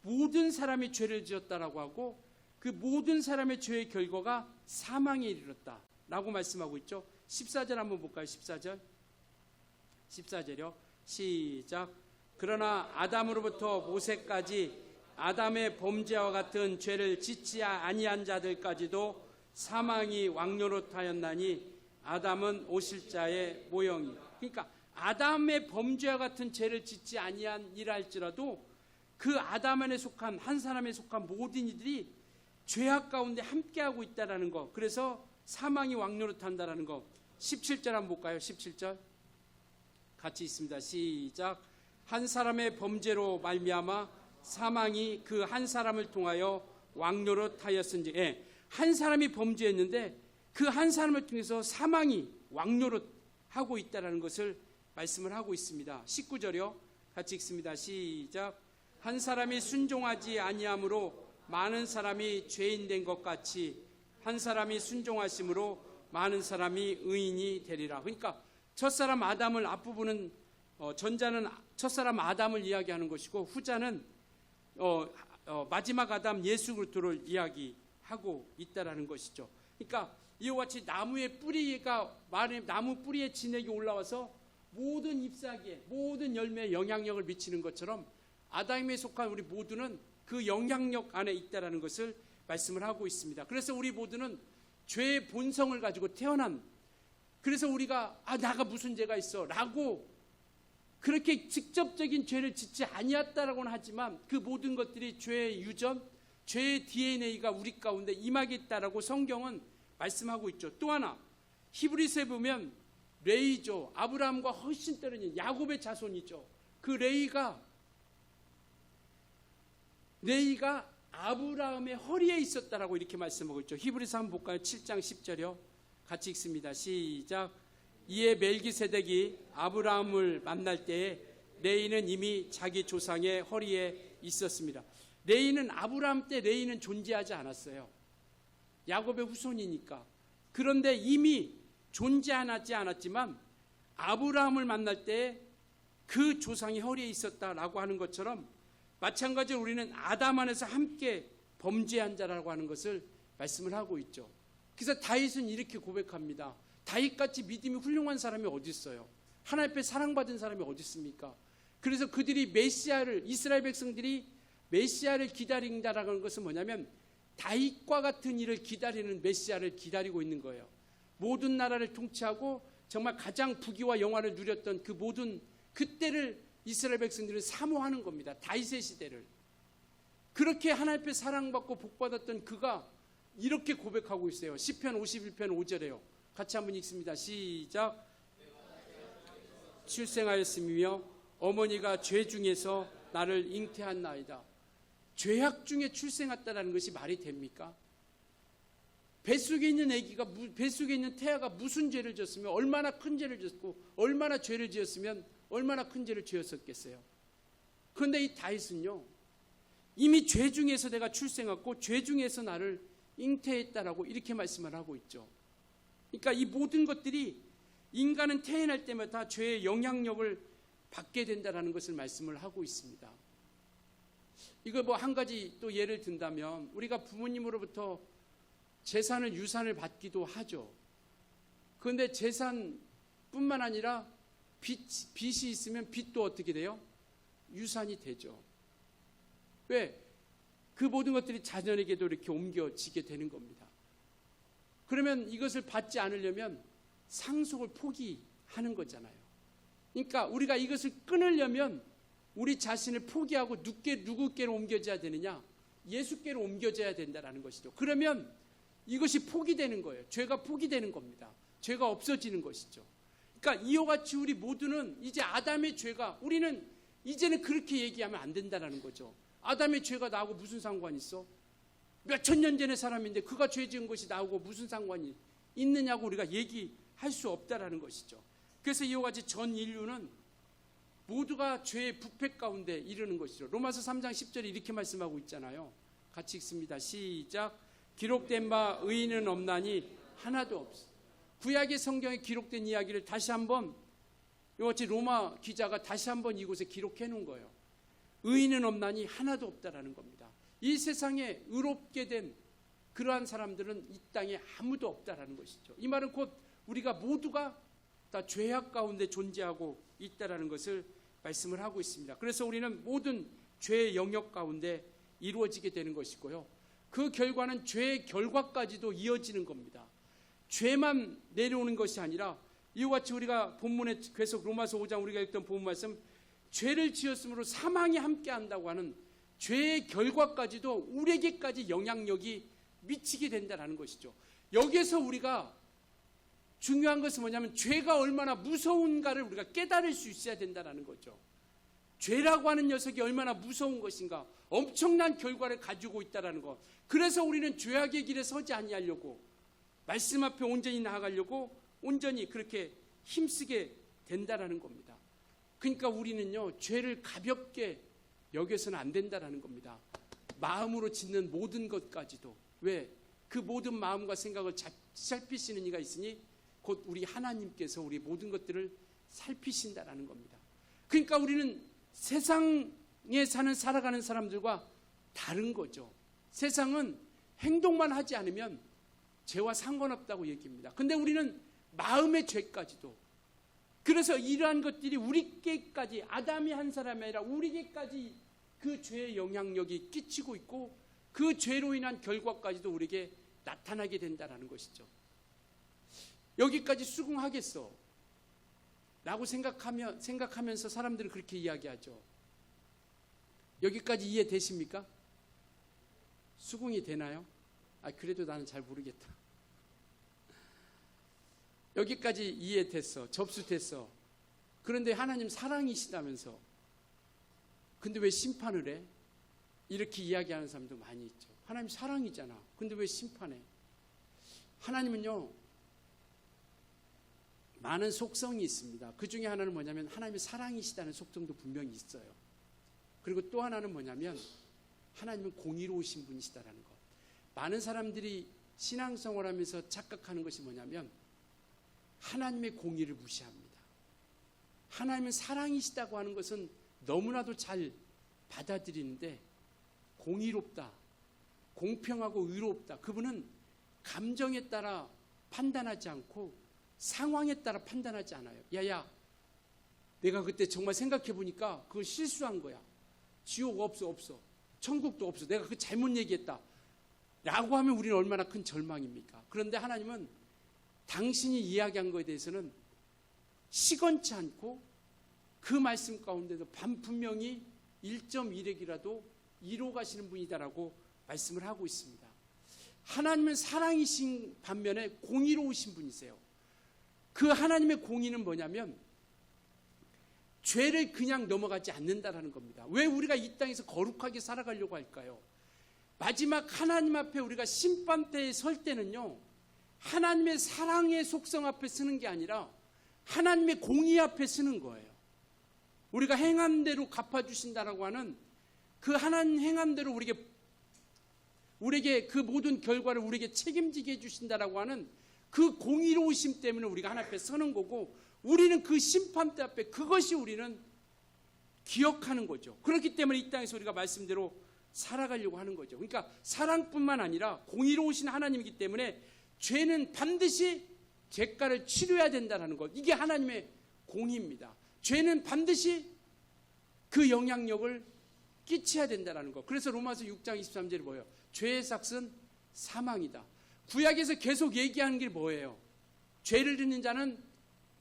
모든 사람이 죄를 지었다라고 하고 그 모든 사람의 죄의 결과가 사망에 이르렀다라고 말씀하고 있죠. 14절 한번 볼까요? 14절이요. 시작. 그러나 아담으로부터 모세까지 아담의 범죄와 같은 죄를 짓지 아니한 자들까지도 사망이 왕노릇하였나니 아담은 오실자의 모형이. 그러니까 아담의 범죄와 같은 죄를 짓지 아니한 이라 할지라도 그 아담 안에 속한 한 사람에 속한 모든 이들이 죄악 가운데 함께하고 있다는 거. 그래서 사망이 왕노릇한다는 거. 17절 한번 볼까요? 17절 같이 있습니다. 시작. 한 사람의 범죄로 말미암아 사망이 그 한 사람을 통하여 왕노릇하였은지. 한 사람이 범죄했는데 그 한 사람을 통해서 사망이 왕노릇하고 있다는 것을 말씀을 하고 있습니다. 19절이요. 같이 읽습니다. 시작. 한 사람이 순종하지 아니함으로 많은 사람이 죄인 된 것 같이 한 사람이 순종하심으로 많은 사람이 의인이 되리라. 그러니까 첫사람 아담을 앞부분은 전자는 첫사람 아담을 이야기하는 것이고 후자는 마지막 아담 예수 그리스도를 이야기하고 있다라는 것이죠. 그러니까 이와 같이 나무의 뿌리가 나무 뿌리의 진액이 올라와서 모든 잎사귀에 모든 열매에 영향력을 미치는 것처럼 아담에 속한 우리 모두는 그 영향력 안에 있다라는 것을 말씀을 하고 있습니다. 그래서 우리 모두는 죄의 본성을 가지고 태어난, 그래서 우리가 나가 무슨 죄가 있어 라고 그렇게 직접적인 죄를 짓지 아니었다라고는 하지만 그 모든 것들이 죄의 유전, 죄의 DNA가 우리 가운데 임하겠다라고 성경은 말씀하고 있죠. 또 하나 히브리서에 보면 레이죠. 아브라함과 훨씬 떨어진 야곱의 자손이죠. 그 레이가 아브라함의 허리에 있었다라고 이렇게 말씀하고 있죠. 히브리서 한번 볼까요? 7장 10절이요. 같이 읽습니다. 시작. 이에 멜기세덱이 아브라함을 만날 때에 레이는 이미 자기 조상의 허리에 있었습니다. 레이는 아브라함 때 레이는 존재하지 않았어요. 야곱의 후손이니까. 그런데 이미 존재하지 않았지만 아브라함을 만날 때 그 조상이 허리에 있었다라고 하는 것처럼 마찬가지로 우리는 아담 안에서 함께 범죄한 자라고 하는 것을 말씀을 하고 있죠. 그래서 다윗은 이렇게 고백합니다. 다윗같이 믿음이 훌륭한 사람이 어디 있어요? 하나님 앞에 사랑받은 사람이 어디 있습니까? 그래서 그들이 메시아를, 이스라엘 백성들이 메시아를 기다린다라는 것은 뭐냐면 다윗과 같은 일을 기다리는 메시아를 기다리고 있는 거예요. 모든 나라를 통치하고 정말 가장 부귀와 영화를 누렸던 그 모든 그때를 이스라엘 백성들은 사모하는 겁니다. 다윗의 시대를. 그렇게 하나님 앞에 사랑받고 복받았던 그가 이렇게 고백하고 있어요. 시편 51편 5절에요. 같이 한번 읽습니다. 시작. 출생하였으며 어머니가 죄 중에서 나를 잉태한나이다. 죄악 중에 출생했다는 것이 말이 됩니까? 뱃속에 있는 아기가, 뱃속에 있는 태아가 무슨 죄를 지었으면 얼마나 큰 죄를 지었고 얼마나 죄를 지었으면 얼마나 큰 죄를 지었었겠어요. 그런데 이 다윗은요, 이미 죄 중에서 내가 출생했고 죄 중에서 나를 잉태했다라고 이렇게 말씀을 하고 있죠. 그러니까 이 모든 것들이 인간은 태어날 때마다 죄의 영향력을 받게 된다는 것을 말씀을 하고 있습니다. 이거 뭐 한 가지 또 예를 든다면 우리가 부모님으로부터 재산을 유산을 받기도 하죠. 그런데 재산뿐만 아니라 빚이 있으면 빚도 어떻게 돼요? 유산이 되죠. 왜? 그 모든 것들이 자녀에게도 이렇게 옮겨지게 되는 겁니다. 그러면 이것을 받지 않으려면 상속을 포기하는 거잖아요. 그러니까 우리가 이것을 끊으려면 우리 자신을 포기하고 누구께로 옮겨져야 되느냐? 예수께로 옮겨져야 된다는 것이죠. 그러면 이것이 포기되는 거예요. 죄가 포기되는 겁니다. 죄가 없어지는 것이죠. 그러니까 이와 같이 우리 모두는 이제 아담의 죄가, 우리는 이제는 그렇게 얘기하면 안 된다는 거죠. 아담의 죄가 나하고 무슨 상관이 있어? 몇천 년 전의 사람인데 그가 죄 지은 것이 나하고 무슨 상관이 있느냐고 우리가 얘기할 수 없다라는 것이죠. 그래서 이와 같이 전 인류는 모두가 죄의 부패 가운데 이르는 것이죠. 로마서 3장 10절에 이렇게 말씀하고 있잖아요. 같이 읽습니다. 시작. 기록된 바 의인은 없나니 하나도 없어. 구약의 성경에 기록된 이야기를 다시 한번 이와 같이 로마 기자가 다시 한번 이곳에 기록해 놓은 거예요. 의인은 없나니 하나도 없다라는 겁니다. 이 세상에 의롭게 된 그러한 사람들은 이 땅에 아무도 없다라는 것이죠. 이 말은 곧 우리가 모두가 다 죄악 가운데 존재하고 있다라는 것을 말씀을 하고 있습니다. 그래서 우리는 모든 죄의 영역 가운데 이루어지게 되는 것이고요. 그 결과는 죄의 결과까지도 이어지는 겁니다. 죄만 내려오는 것이 아니라 이와 같이 우리가 본문에 계속 로마서 5장 우리가 읽던 본문 말씀, 죄를 지었으므로 사망이 함께한다고 하는 죄의 결과까지도 우리에게까지 영향력이 미치게 된다는 것이죠. 여기에서 우리가 중요한 것은 뭐냐면 죄가 얼마나 무서운가를 우리가 깨달을 수 있어야 된다는 거죠. 죄라고 하는 녀석이 얼마나 무서운 것인가, 엄청난 결과를 가지고 있다는 것. 그래서 우리는 죄악의 길에 서지 아니하려고, 말씀 앞에 온전히 나아가려고 온전히 그렇게 힘쓰게 된다는 겁니다. 그러니까 우리는요, 죄를 가볍게 여겨서는 안 된다는 겁니다. 마음으로 짓는 모든 것까지도. 왜? 그 모든 마음과 생각을 살피시는 이가 있으니 곧 우리 하나님께서 우리 모든 것들을 살피신다라는 겁니다. 그러니까 우리는 세상에 살아가는 사람들과 다른 거죠. 세상은 행동만 하지 않으면 죄와 상관없다고 얘기합니다. 근데 우리는 마음의 죄까지도, 그래서 이러한 것들이 우리에게까지, 아담이 한 사람이 아니라 우리에게까지 그 죄의 영향력이 끼치고 있고 그 죄로 인한 결과까지도 우리에게 나타나게 된다는 것이죠. 여기까지 수긍하겠어 라고 생각하면서 사람들은 그렇게 이야기하죠. 여기까지 이해되십니까? 수긍이 되나요? 그래도 나는 잘 모르겠다. 여기까지 이해됐어. 접수됐어. 그런데 하나님 사랑이시다면서 근데 왜 심판을 해? 이렇게 이야기하는 사람도 많이 있죠. 하나님 사랑이잖아. 근데 왜 심판해? 하나님은요, 많은 속성이 있습니다. 그 중에 하나는 뭐냐면 하나님의 사랑이시다는 속성도 분명히 있어요. 그리고 또 하나는 뭐냐면 하나님은 공의로우신 분이시다라는 것. 많은 사람들이 신앙생활 하면서 착각하는 것이 뭐냐면 하나님의 공의를 무시합니다. 하나님은 사랑이시다고 하는 것은 너무나도 잘 받아들이는데 공의롭다, 공평하고 의롭다. 그분은 감정에 따라 판단하지 않고 상황에 따라 판단하지 않아요. 야야, 내가 그때 정말 생각해 보니까 그건 실수한 거야. 지옥 없어. 천국도 없어. 내가 그 잘못 얘기했다 라고 하면 우리는 얼마나 큰 절망입니까? 그런데 하나님은 당신이 이야기한 것에 대해서는 시건치 않고 그 말씀 가운데도 분명히 1.1핵이라도 이뤄 가시는 분이다라고 말씀을 하고 있습니다. 하나님은 사랑이신 반면에 공의로우신 분이세요. 그 하나님의 공의는 뭐냐면 죄를 그냥 넘어가지 않는다라는 겁니다. 왜 우리가 이 땅에서 거룩하게 살아가려고 할까요? 마지막 하나님 앞에 우리가 심판대에 설 때는요, 하나님의 사랑의 속성 앞에 서는 게 아니라 하나님의 공의 앞에 서는 거예요. 우리가 행한 대로 갚아주신다라고 하는 그 하나님 행한 대로 우리에게 그 모든 결과를 우리에게 책임지게 해주신다라고 하는 그 공의로우심 때문에 우리가 하나님 앞에 서는 거고, 우리는 그 심판대 앞에 그것이 우리는 기억하는 거죠. 그렇기 때문에 이 땅에서 우리가 말씀대로 살아가려고 하는 거죠. 그러니까 사랑뿐만 아니라 공의로우신 하나님이기 때문에 죄는 반드시 죄가를 치료해야 된다는 것. 이게 하나님의 공의입니다. 죄는 반드시 그 영향력을 끼쳐야 된다는 것. 그래서 로마서 6장 23절에 뭐예요? 죄의 삭은 사망이다. 구약에서 계속 얘기하는 게 뭐예요? 죄를 짓는 자는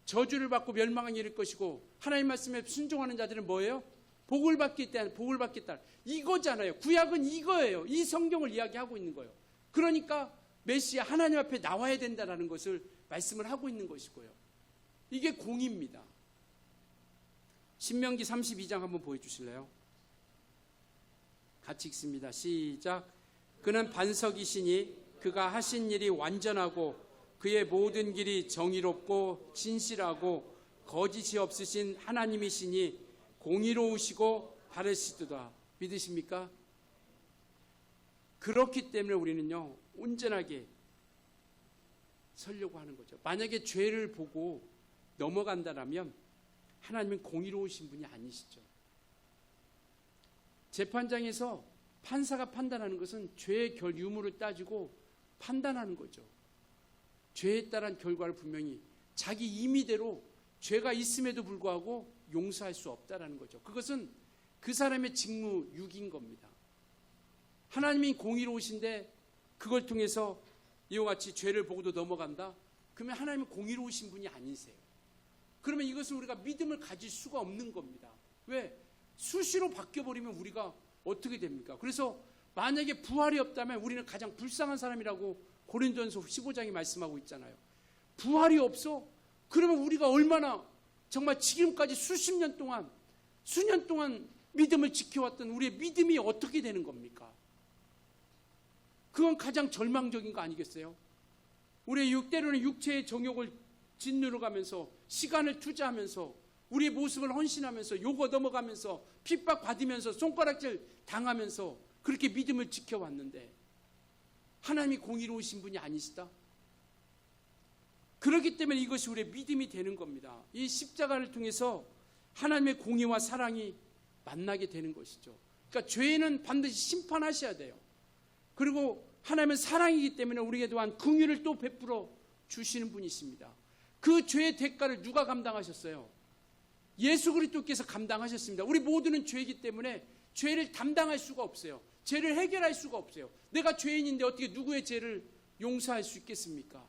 저주를 받고 멸망에 이를 것이고 하나님 말씀에 순종하는 자들은 뭐예요? 복을 받겠다. 이거잖아요. 구약은 이거예요. 이 성경을 이야기하고 있는 거예요. 그러니까 메시아 하나님 앞에 나와야 된다는 것을 말씀을 하고 있는 것이고요. 이게 공의입니다. 신명기 32장 한번 보여주실래요? 같이 읽습니다. 시작. 그는 반석이시니 그가 하신 일이 완전하고 그의 모든 길이 정의롭고 진실하고 거짓이 없으신 하나님이시니 공의로우시고 바르시도다. 믿으십니까? 그렇기 때문에 우리는요 온전하게 서려고 하는 거죠. 만약에 죄를 보고 넘어간다라면 하나님은 공의로우신 분이 아니시죠. 재판장에서 판사가 판단하는 것은 죄의 유무를 따지고 판단하는 거죠. 죄에 따른 결과를 분명히 자기 임의대로 죄가 있음에도 불구하고 용서할 수 없다라는 거죠. 그것은 그 사람의 직무유기인 겁니다. 하나님이 공의로우신데 그걸 통해서 이와 같이 죄를 보고도 넘어간다? 그러면 하나님은 공의로우신 분이 아니세요. 그러면 이것은 우리가 믿음을 가질 수가 없는 겁니다. 왜? 수시로 바뀌어버리면 우리가 어떻게 됩니까? 그래서 만약에 부활이 없다면 우리는 가장 불쌍한 사람이라고 고린도전서 15장이 말씀하고 있잖아요. 부활이 없어? 그러면 우리가 얼마나 정말 지금까지 수년 동안 믿음을 지켜왔던 우리의 믿음이 어떻게 되는 겁니까? 그건 가장 절망적인 거 아니겠어요? 우리의 때로는 육체의 정욕을 짓누르 가면서 시간을 투자하면서 우리의 모습을 헌신하면서 욕을 넘어가면서 핍박받으면서 손가락질 당하면서 그렇게 믿음을 지켜왔는데 하나님이 공의로우신 분이 아니시다? 그렇기 때문에 이것이 우리의 믿음이 되는 겁니다. 이 십자가를 통해서 하나님의 공의와 사랑이 만나게 되는 것이죠. 그러니까 죄는 반드시 심판하셔야 돼요. 그리고 하나님은 사랑이기 때문에 우리에게 또한 긍휼을 또 베풀어 주시는 분이십니다. 그 죄의 대가를 누가 감당하셨어요? 예수 그리스도께서 감당하셨습니다. 우리 모두는 죄이기 때문에 죄를 담당할 수가 없어요. 죄를 해결할 수가 없어요. 내가 죄인인데 어떻게 누구의 죄를 용서할 수 있겠습니까?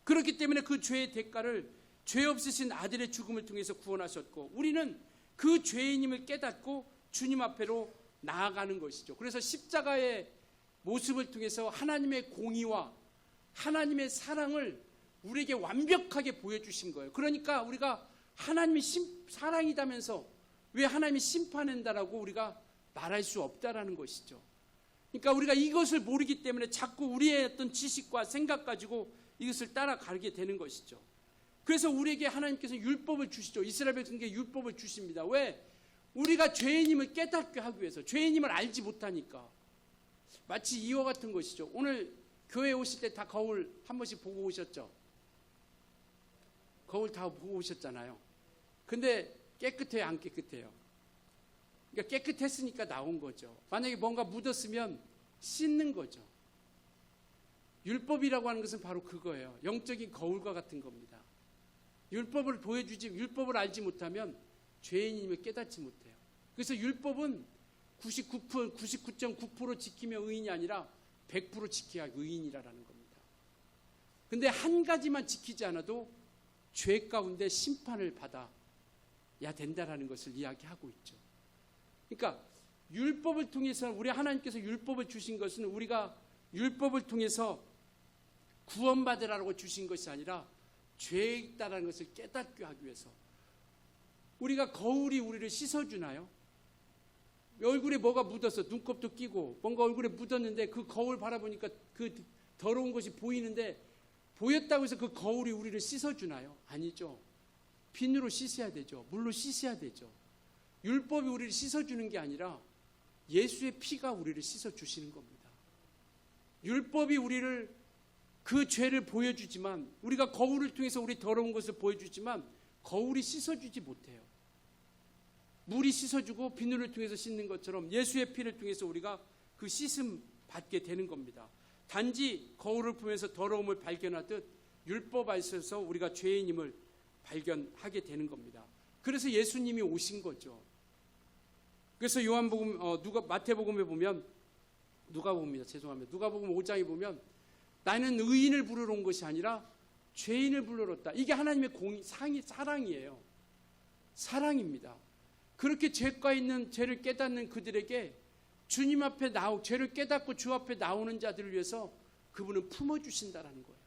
그렇기 때문에 그 죄의 대가를 죄 없으신 아들의 죽음을 통해서 구원하셨고 우리는 그 죄인임을 깨닫고 주님 앞으로 나아가는 것이죠. 그래서 십자가의 모습을 통해서 하나님의 공의와 하나님의 사랑을 우리에게 완벽하게 보여주신 거예요. 그러니까 우리가 하나님이 사랑이다면서 왜 하나님이 심판한다라고 우리가 말할 수 없다라는 것이죠. 그러니까 우리가 이것을 모르기 때문에 자꾸 우리의 어떤 지식과 생각 가지고 이것을 따라가게 되는 것이죠. 그래서 우리에게 하나님께서 율법을 주시죠. 이스라엘 백성에게 율법을 주십니다. 왜? 우리가 죄인임을 깨닫게 하기 위해서, 죄인임을 알지 못하니까. 마치 이와 같은 것이죠. 오늘 교회 오실 때 다 거울 한 번씩 보고 오셨죠? 거울 다 보고 오셨잖아요. 근데 깨끗해요, 안 깨끗해요? 그러니까 깨끗했으니까 나온 거죠. 만약에 뭔가 묻었으면 씻는 거죠. 율법이라고 하는 것은 바로 그거예요. 영적인 거울과 같은 겁니다. 율법을 율법을 알지 못하면 죄인임을 깨닫지 못해요. 그래서 율법은 99.9% 지키면 의인이 아니라 100% 지켜야 의인이라는 겁니다. 근데 한 가지만 지키지 않아도 죄 가운데 심판을 받아야 된다라는 것을 이야기하고 있죠. 그러니까 율법을 통해서 우리 하나님께서 율법을 주신 것은 우리가 율법을 통해서 구원받으라고 주신 것이 아니라 죄에 있다는 것을 깨닫게 하기 위해서. 우리가 거울이 우리를 씻어주나요? 얼굴에 뭐가 묻어서 눈곱도 끼고 뭔가 얼굴에 묻었는데 그 거울 바라보니까 그 더러운 것이 보이는데 보였다고 해서 그 거울이 우리를 씻어주나요? 아니죠. 비누로 씻어야 되죠. 물로 씻어야 되죠. 율법이 우리를 씻어주는 게 아니라 예수의 피가 우리를 씻어주시는 겁니다. 율법이 우리를 그 죄를 보여주지만 우리가 거울을 통해서 우리 더러운 것을 보여주지만 거울이 씻어주지 못해요. 물이 씻어주고 비누를 통해서 씻는 것처럼 예수의 피를 통해서 우리가 그 씻음 받게 되는 겁니다. 단지 거울을 보면서 더러움을 발견하듯 율법 안에서 우리가 죄인임을 발견하게 되는 겁니다. 그래서 예수님이 오신 거죠. 그래서 요한복음 마태복음에 보면 누가복음 5장에 보면 나는 의인을 부르러 온 것이 아니라 죄인을 부르러 왔다. 이게 하나님의 사랑이에요. 사랑입니다. 그렇게 죄가 있는 죄를 깨닫는 그들에게 주님 앞에 죄를 깨닫고 주 앞에 나오는 자들을 위해서 그분은 품어주신다라는 거예요.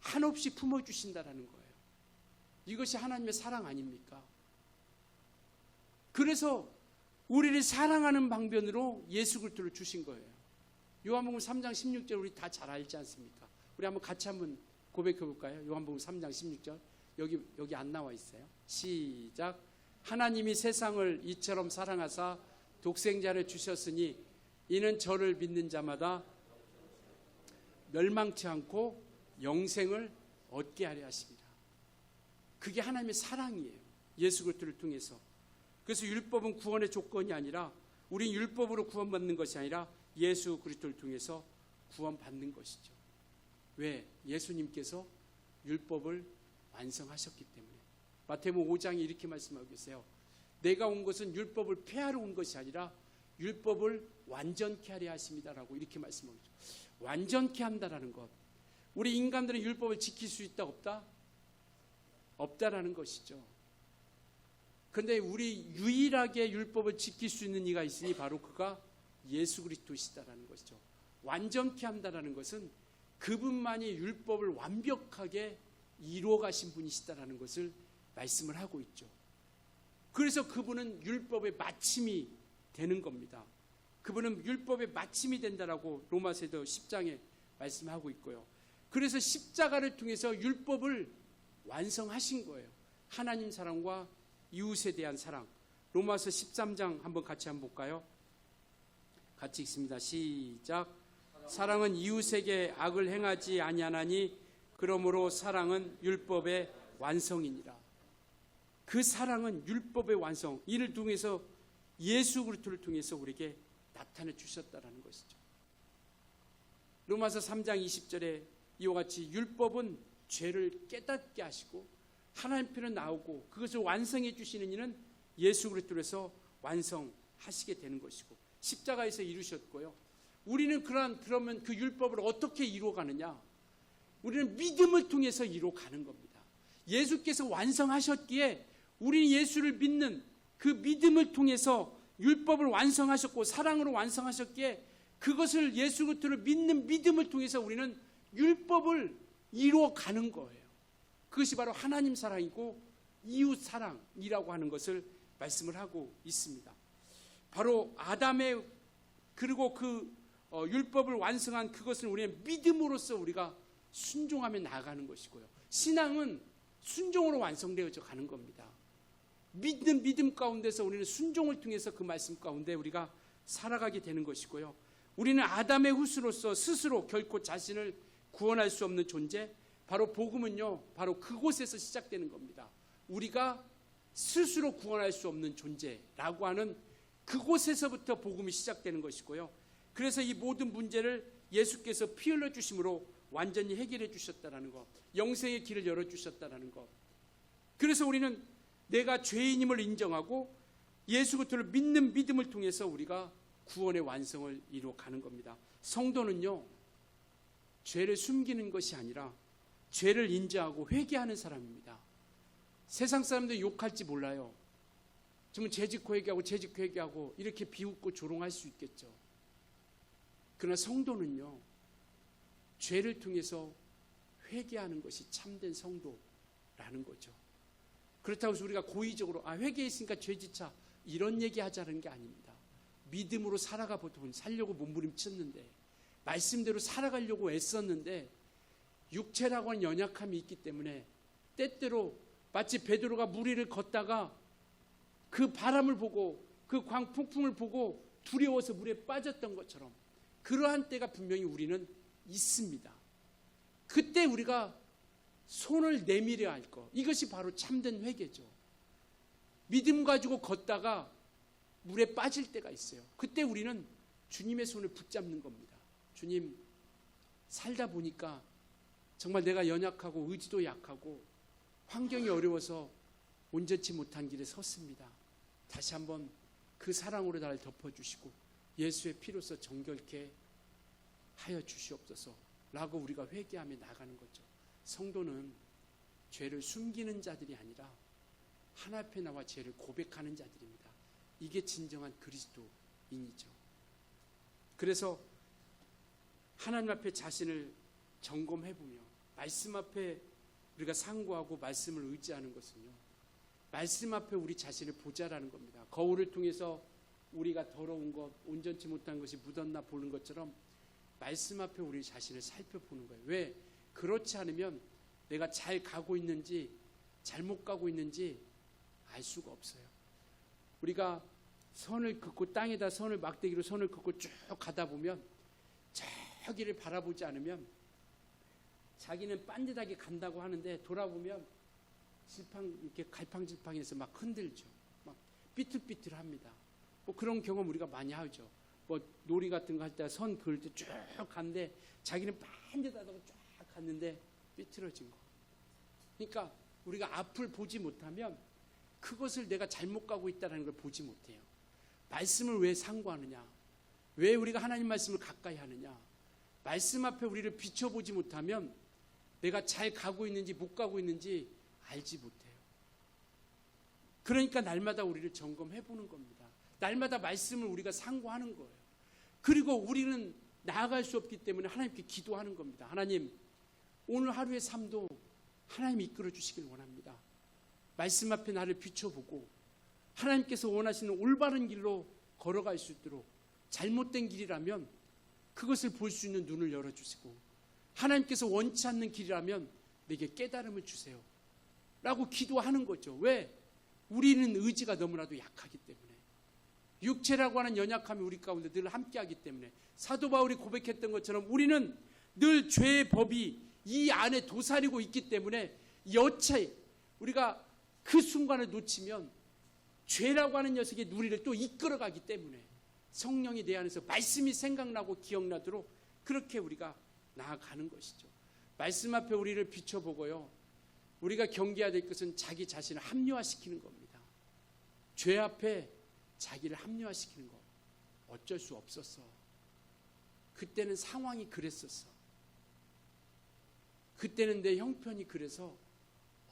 한없이 품어주신다라는 거예요. 이것이 하나님의 사랑 아닙니까? 그래서 우리를 사랑하는 방편으로 예수 그리스도를 주신 거예요. 요한복음 3장 16절 우리 다 잘 알지 않습니까? 우리 한번 같이 한번 고백해 볼까요? 요한복음 3장 16절 여기 안 나와 있어요. 시작. 하나님이 세상을 이처럼 사랑하사 독생자를 주셨으니 이는 저를 믿는 자마다 멸망치 않고 영생을 얻게 하려 하십니다. 그게 하나님의 사랑이에요. 예수 그리스도를 통해서. 그래서 율법은 구원의 조건이 아니라 우린 율법으로 구원받는 것이 아니라 예수 그리스도를 통해서 구원받는 것이죠. 왜? 예수님께서 율법을 완성하셨기 때문에. 마태복음 5장에 이렇게 말씀하고 계세요. 내가 온 것은 율법을 폐하러 온 것이 아니라 율법을 완전케 하려 하십니다라고 이렇게 말씀하고 있죠. 완전케 한다라는 것. 우리 인간들은 율법을 지킬 수 있다 없다? 없다라는 것이죠. 그런데 우리 유일하게 율법을 지킬 수 있는 이가 있으니 바로 그가 예수 그리스도시다라는 것이죠. 완전케 한다라는 것은 그분만이 율법을 완벽하게 이루어 가신 분이시다라는 것을 말씀을 하고 있죠. 그래서 그분은 율법의 마침이 되는 겁니다. 그분은 율법의 마침이 된다라고 로마서도 10장에 말씀하고 있고요. 그래서 십자가를 통해서 율법을 완성하신 거예요. 하나님 사랑과 이웃에 대한 사랑. 로마서 13장 한번 같이 한번 볼까요? 같이 읽습니다. 시작. 사랑은 이웃에게 악을 행하지 아니하나니 그러므로 사랑은 율법의 완성이니라. 그 사랑은 율법의 완성. 이를 통해서 예수 그리스도를 통해서 우리에게 나타내 주셨다라는 것이죠. 로마서 3장 20절에 이와 같이 율법은 죄를 깨닫게 하시고 하나님 편에 나오고 그것을 완성해 주시는 이는 예수 그리스도에서 완성하시게 되는 것이고 십자가에서 이루셨고요. 우리는 그러면 그 율법을 어떻게 이루어가느냐? 우리는 믿음을 통해서 이루어가는 겁니다. 예수께서 완성하셨기에 우리는 예수를 믿는 그 믿음을 통해서 율법을 완성하셨고 사랑으로 완성하셨기에 그것을 예수 그리스도를 믿는 믿음을 통해서 우리는 율법을 이루어가는 거예요. 그것이 바로 하나님 사랑이고 이웃 사랑이라고 하는 것을 말씀을 하고 있습니다. 바로 아담의 그리고 그 율법을 완성한 그것을 우리는 믿음으로써 우리가 순종하며 나아가는 것이고요. 신앙은 순종으로 완성되어져 가는 겁니다. 믿음 가운데서 우리는 순종을 통해서 그 말씀 가운데 우리가 살아가게 되는 것이고요. 우리는 아담의 후손으로서 스스로 결코 자신을 구원할 수 없는 존재, 바로 복음은요, 바로 그곳에서 시작되는 겁니다. 우리가 스스로 구원할 수 없는 존재라고 하는 그곳에서부터 복음이 시작되는 것이고요. 그래서 이 모든 문제를 예수께서 피 흘려 주심으로 완전히 해결해 주셨다는 것, 영생의 길을 열어 주셨다는 것. 그래서 우리는 내가 죄인임을 인정하고 예수 그리스도를 믿는 믿음을 통해서 우리가 구원의 완성을 이루어가는 겁니다. 성도는요, 죄를 숨기는 것이 아니라 죄를 인정하고 회개하는 사람입니다. 세상 사람들 욕할지 몰라요. 정말 죄짓고 회개하고 이렇게 비웃고 조롱할 수 있겠죠. 그러나 성도는요, 죄를 통해서 회개하는 것이 참된 성도라는 거죠. 그렇다고 해서 우리가 고의적으로 회개했으니까 죄짓자 이런 얘기하자는 게 아닙니다. 믿음으로 살아가 보통 살려고 몸부림쳤는데 말씀대로 살아가려고 애썼는데 육체라고 하는 연약함이 있기 때문에 때때로 마치 베드로가 물 위를 걷다가 그 바람을 보고 그 광풍을 보고 두려워서 물에 빠졌던 것처럼 그러한 때가 분명히 우리는 있습니다. 그때 우리가 손을 내밀어야 할 것, 이것이 바로 참된 회개죠. 믿음 가지고 걷다가 물에 빠질 때가 있어요. 그때 우리는 주님의 손을 붙잡는 겁니다. 주님, 살다 보니까 정말 내가 연약하고 의지도 약하고 환경이 어려워서 온전치 못한 길에 섰습니다. 다시 한번 그 사랑으로 나를 덮어주시고 예수의 피로써 정결케 하여 주시옵소서 라고 우리가 회개하며 나가는 거죠. 성도는 죄를 숨기는 자들이 아니라 하나님 앞에 나와 죄를 고백하는 자들입니다. 이게 진정한 그리스도인이죠. 그래서 하나님 앞에 자신을 점검해보며 말씀 앞에 우리가 상고하고 말씀을 의지하는 것은요, 말씀 앞에 우리 자신을 보자라는 겁니다. 거울을 통해서 우리가 더러운 것, 온전치 못한 것이 묻었나 보는 것처럼 말씀 앞에 우리 자신을 살펴보는 거예요. 왜? 그렇지 않으면 내가 잘 가고 있는지 잘못 가고 있는지 알 수가 없어요. 우리가 선을 긋고 땅에다 선을 막대기로 선을 긋고 쭉 가다 보면 저기를 바라보지 않으면 자기는 빤듯하게 간다고 하는데 돌아보면 질팡 이렇게 갈팡질팡해서 막 흔들죠. 막 삐뚤삐뚤합니다. 뭐 그런 경험 우리가 많이 하죠. 뭐 놀이 같은 거 할 때 선 그을 때 쭉 갔는데 자기는 빤듯하다고 쫙 갔는데 삐뚤어진 거. 그러니까 우리가 앞을 보지 못하면 그것을 내가 잘못 가고 있다는 걸 보지 못해요. 말씀을 왜 상고하느냐? 왜 우리가 하나님 말씀을 가까이 하느냐? 말씀 앞에 우리를 비춰보지 못하면 내가 잘 가고 있는지 못 가고 있는지 알지 못해요. 그러니까 날마다 우리를 점검해보는 겁니다. 날마다 말씀을 우리가 상고하는 거예요. 그리고 우리는 나아갈 수 없기 때문에 하나님께 기도하는 겁니다. 하나님, 오늘 하루의 삶도 하나님이 이끌어 주시길 원합니다. 말씀 앞에 나를 비춰보고 하나님께서 원하시는 올바른 길로 걸어갈 수 있도록 잘못된 길이라면 그것을 볼 수 있는 눈을 열어주시고 하나님께서 원치 않는 길이라면 내게 깨달음을 주세요 라고 기도하는 거죠. 왜? 우리는 의지가 너무나도 약하기 때문에, 육체라고 하는 연약함이 우리 가운데 늘 함께하기 때문에, 사도 바울이 고백했던 것처럼 우리는 늘 죄의 법이 이 안에 도사리고 있기 때문에 여차에 우리가 그 순간을 놓치면 죄라고 하는 녀석이 우리를 또 이끌어가기 때문에 성령이 내 안에서 말씀이 생각나고 기억나도록 그렇게 우리가 나아가는 것이죠. 말씀 앞에 우리를 비춰보고요, 우리가 경계해야 될 것은 자기 자신을 합리화시키는 겁니다. 죄 앞에 자기를 합리화시키는 거 어쩔 수 없었어. 그때는 상황이 그랬었어. 그때는 내 형편이 그래서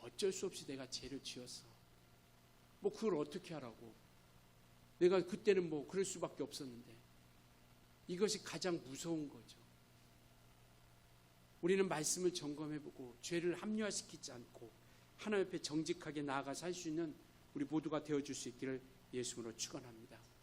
어쩔 수 없이 내가 죄를 지었어. 뭐 그걸 어떻게 하라고. 내가 그때는 뭐 그럴 수밖에 없었는데. 이것이 가장 무서운 거죠. 우리는 말씀을 점검해보고 죄를 합리화시키지 않고 하나님 앞에 정직하게 나아가 살 수 있는 우리 모두가 되어줄 수 있기를 예수님으로 축원합니다.